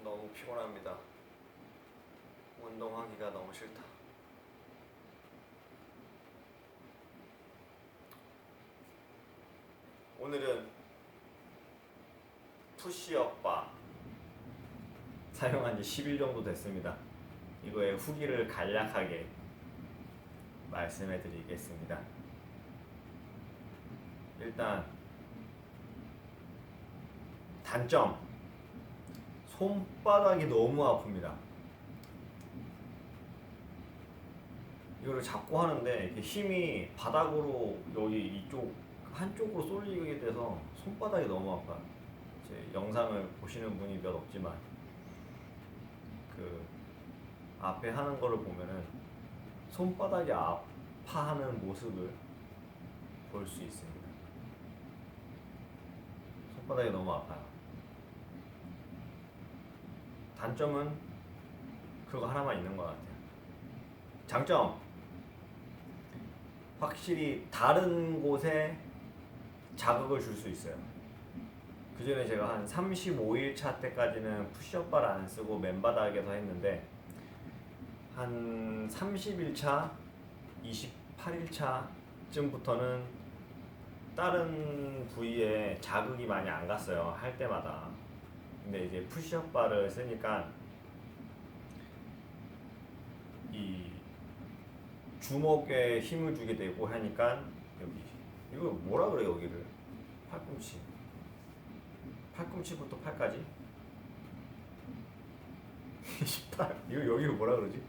너무 피곤합니다. 운동하기가 너무 싫다. 오늘은 푸쉬업바 사용한 지 10일 정도 됐습니다. 이거의 후기를 간략하게 말씀해 드리겠습니다. 일단 단점, 손바닥이 너무 아픕니다. 이거를 잡고 하는데 이렇게 힘이 바닥으로 여기 이쪽 한쪽으로 쏠리게 돼서 손바닥이 너무 아파요. 제 영상을 보시는 분이 몇 없지만 그 앞에 하는 거를 보면은 손바닥이 아파하는 모습을 볼 수 있습니다. 손바닥이 너무 아파요. 단점은 그거 하나만 있는 것 같아요. 장점, 확실히 다른 곳에 자극을 줄 수 있어요. 그 전에 제가 한 35일 차 때까지는 푸쉬업바를 안 쓰고 맨바닥에서 했는데 한 30일 차, 28일 차쯤부터는 다른 부위에 자극이 많이 안 갔어요. 할 때마다. 근데 이제 푸쉬업바를 쓰니까 이 주먹에 힘을 주게 되고 하니까 여기 이거 뭐라 그래 여기를 팔꿈치부터 팔까지 18 이거 여기를 뭐라 그러지?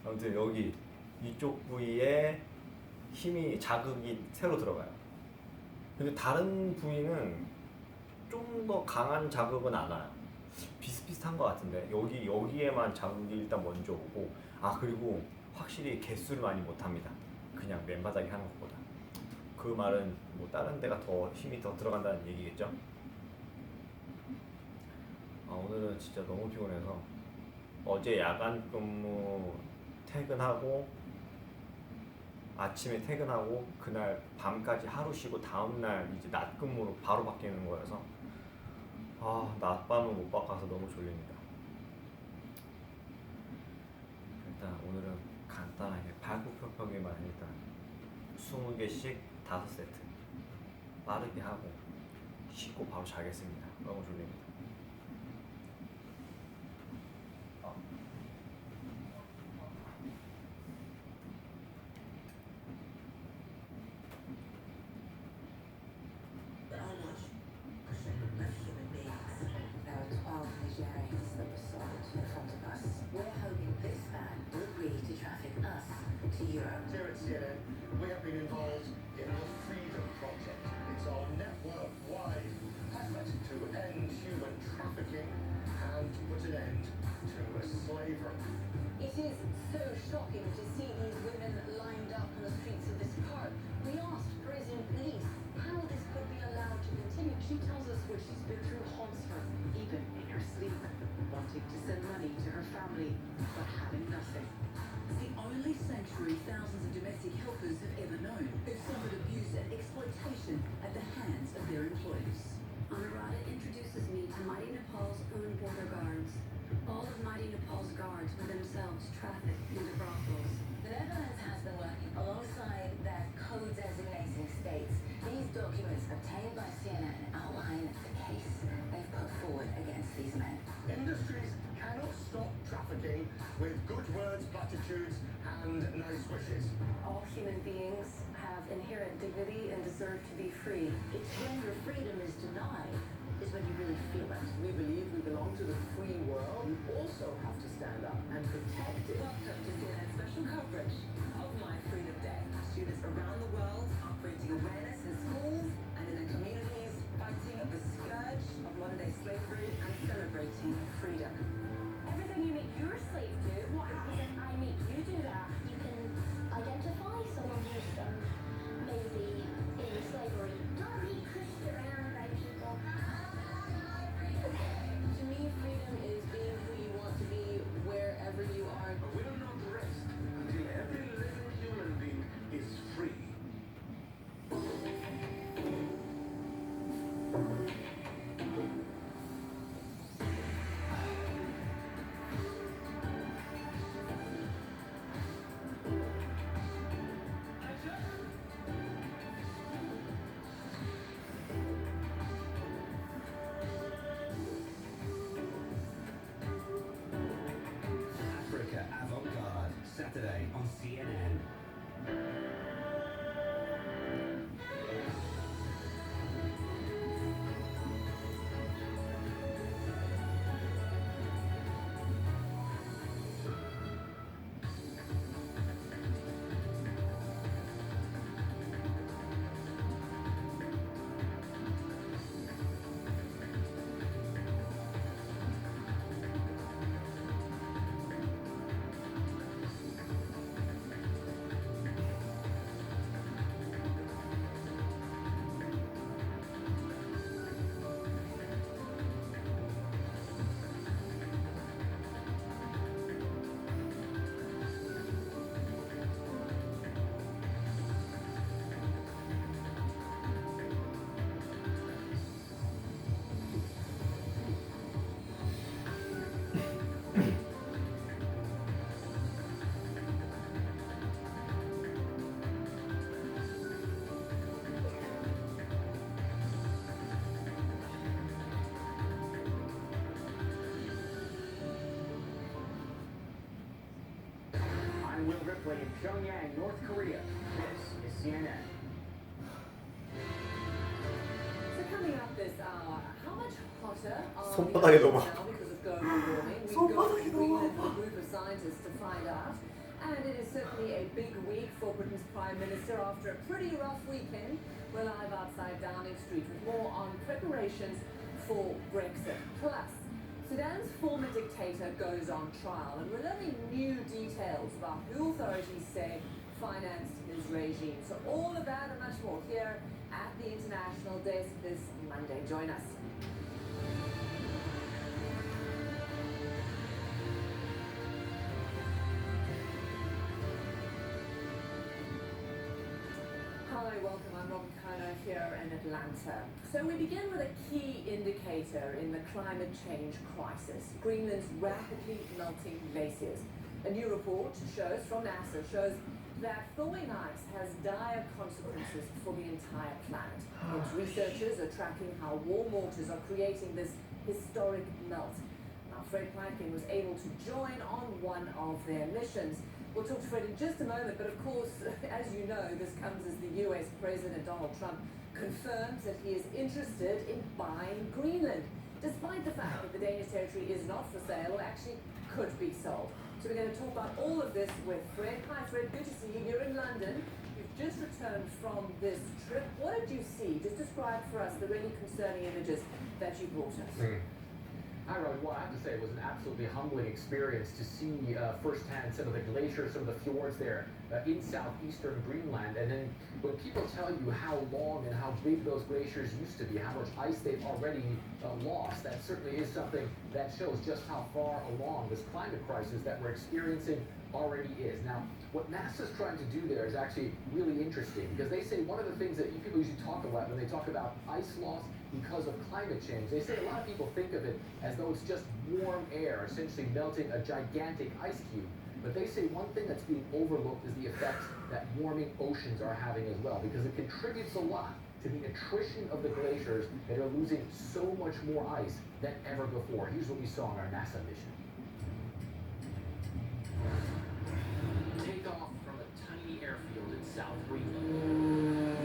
아무튼 여기 이쪽 부위에 힘이 자극이 새로 들어가요. 근데 다른 부위는 좀 더 강한 자극은 안 와요. 비슷비슷한 것 같은데 여기에만 자극이 일단 먼저 오고 그리고 확실히 개수를 많이 못합니다. 그냥 맨바닥에 하는 것보다. 그 말은 뭐 다른 데가 더 힘이 더 들어간다는 얘기겠죠? 오늘은 진짜 너무 피곤해서 어제 야간 근무 퇴근하고 아침에 퇴근하고 그날 밤까지 하루 쉬고 다음날 이제 낮 근무로 바로 바뀌는 거여서 낮밤을 못 바꿔서 너무 졸립니다. 일단 오늘은 간단하게 발굽혀펴기만 일단 20개씩 5세트 빠르게 하고 씻고 바로 자겠습니다. 너무 졸립니다. We have been involved in the Freedom Project. It's our network-wide effort to end human trafficking and to put an end to slavery. It is so shocking to see these women lined up on the streets of this park. We asked prison police how this could be allowed to continue. She tells us what she's been through haunts her, even in her sleep, wanting to send money to her family, but having nothing. The only sanctuary thousands of domestic helpers have ever known, who've suffered abuse and exploitation at the hands of their employers. Anuradha introduces me to Mighty Nepal's own border guards. All of Mighty Nepal's guards were themselves trafficked into brothels. The Netherlands has been working alongside their co-designating states. These documents obtained by CNN outline the case they've put forward against these men. Industries cannot stop trafficking with good words, platitudes, and nice wishes. All human beings have inherent dignity and deserve to be free. It's when your freedom is denied is when you really feel it. We believe we belong to the free world. We also have to stand up and protect it. Welcome to CNN special coverage of My Freedom Day. Students around the world are creating awareness in schools and in their communities, fighting the scourge of modern-day slavery and celebrating freedom. Everything you make your slave do, what happens if I make you do that? You can identify someone who's maybe in slavery. Don't be pushed around by people. To me, freedom is being who you want to be wherever you are. We will not rest until every earthquake in Pyongyang, North Korea. This is CNN. So coming up this hour, how much hotter are the 손바닥이 너무 oceans now because of global warming? We've gone to Greenland with a group of scientists to find out. And it is certainly a big week for Britain's Prime Minister after a pretty rough weekend. We're live outside Downing Street with more on preparations for Brexit. Plus, Sudan's former dictator goes on trial, and we're learning new details about who authorities say financed his regime. So all of that and much more here at the International Desk this Monday. Join us. Hi, welcome. I'm Robin Kiner here in Atlanta. So we begin with a key indicator in the climate change crisis, Greenland's rapidly melting glaciers. A new report from NASA shows that thawing ice has dire consequences for the entire planet. Its researchers are tracking how warm waters are creating this historic melt. Now, Fred Plankin was able to join on one of their missions. We'll talk to Fred in just a moment, but of course, as you know, this comes as the US President Donald Trump confirms that he is interested in buying Greenland, despite the fact that the Danish territory is not for sale, or actually could be sold. So we're going to talk about all of this with Fred. Hi Fred, good to see you. You're in London. You've just returned from this trip. What did you see? Just describe for us the really concerning images that you brought us. Hi, Rob. Well, I have to say it was an absolutely humbling experience to see firsthand some of the glaciers, some of the fjords there in southeastern Greenland. And then when people tell you how long and how big those glaciers used to be, how much ice they've already lost, that certainly is something that shows just how far along this climate crisis that we're experiencing already is. Now, what NASA's trying to do there is actually really interesting, because they say one of the things that people usually talk about when they talk about ice loss because of climate change, they say a lot of people think of it as though it's just warm air essentially melting a gigantic ice cube. But they say one thing that's being overlooked is the effects that warming oceans are having as well, because it contributes a lot to the attrition of the glaciers that are losing so much more ice than ever before. Here's what we saw on our NASA mission. Take off from a tiny airfield in South Greenland.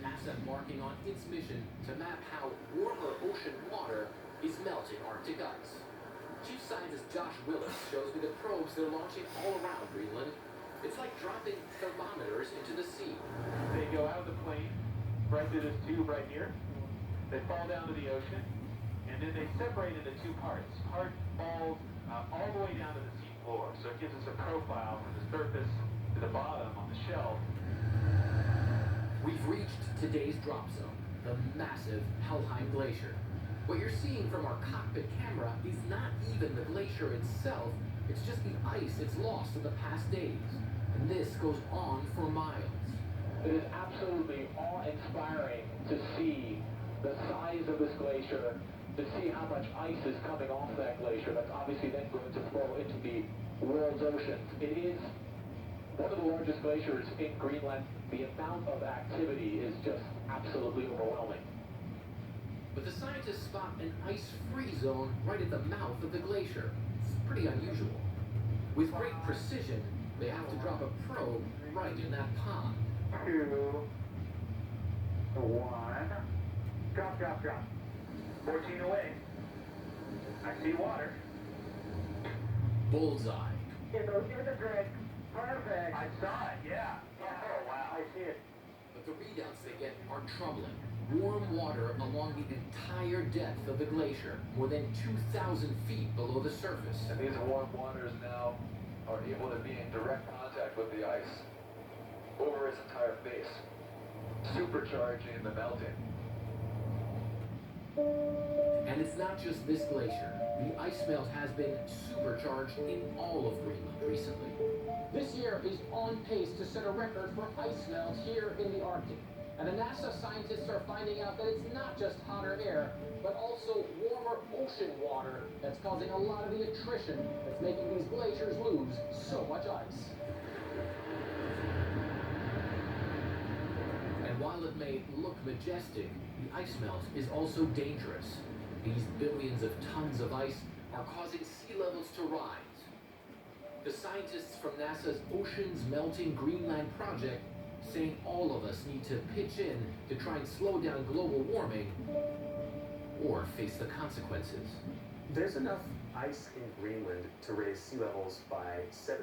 NASA embarking on its mission to map how warmer ocean water is melting Arctic ice. Chief Scientist Josh Willis shows me the probes they're launching all around Greenland. It's like dropping thermometers into the sea. They go out of the plane, right through this tube right here. They fall down to the ocean, and then they separate into two parts. Part falls all the way down to the sea floor, so it gives us a profile from the surface to the bottom on the shelf. We've reached today's drop zone, the massive Helheim Glacier. What you're seeing from our cockpit camera is not even the glacier itself, it's just the ice it's lost in the past days. And this goes on for miles. It is absolutely awe-inspiring to see the size of this glacier, to see how much ice is coming off that glacier. That's obviously then going to flow into the world's oceans. It is one of the largest glaciers in Greenland. The amount of activity is just absolutely overwhelming. But the scientists spot an ice-free zone right at the mouth of the glacier. It's pretty unusual. With great precision, they have to drop a probe right in that pond. 2, 1, drop, drop, drop. 14 away. I see water. Bullseye. Give it the grid. Perfect. I saw it, yeah. Oh, wow. I see it. But the readouts they get are troubling. Warm water along the entire depth of the glacier, more than 2,000 feet below the surface. And these warm waters now are able to be in direct contact with the ice over its entire face, supercharging the melting. And it's not just this glacier. The ice melt has been supercharged in all of Greenland recently. This year is on pace to set a record for ice melt here in the Arctic. And the NASA scientists are finding out that it's not just hotter air, but also warmer ocean water that's causing a lot of the attrition that's making these glaciers lose so much ice. And while it may look majestic, the ice melt is also dangerous. These billions of tons of ice are causing sea levels to rise. The scientists from NASA's Oceans Melting Greenland project saying all of us need to pitch in to try and slow down global warming or face the consequences. There's enough ice in Greenland to raise sea levels by 7.5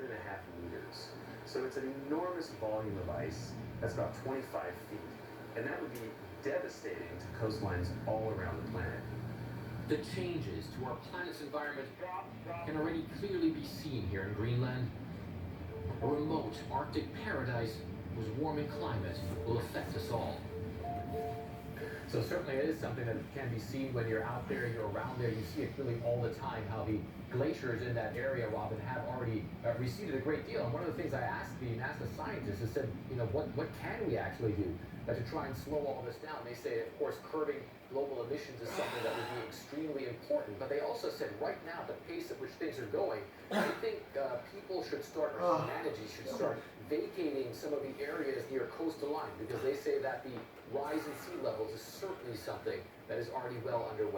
meters. So it's an enormous volume of ice. That's about 25 feet. And that would be devastating to coastlines all around the planet. The changes to our planet's environment can already clearly be seen here in Greenland. A remote Arctic paradise whose warming climate will affect us all. So certainly it is something that can be seen when you're out there, you're around there, you see it really all the time, how the glaciers in that area, Robin, have already receded a great deal. And one of the things I asked the NASA scientists is said, you know, what can we actually do to try and slow all this down? They say, of course, curbing global emissions is something that would be extremely important, but they also said right now, the pace at which things are going, I think people should start, or humanity should start vacating some of the areas near coastal line, because they say that the rise in sea levels is certainly something that is already well underway.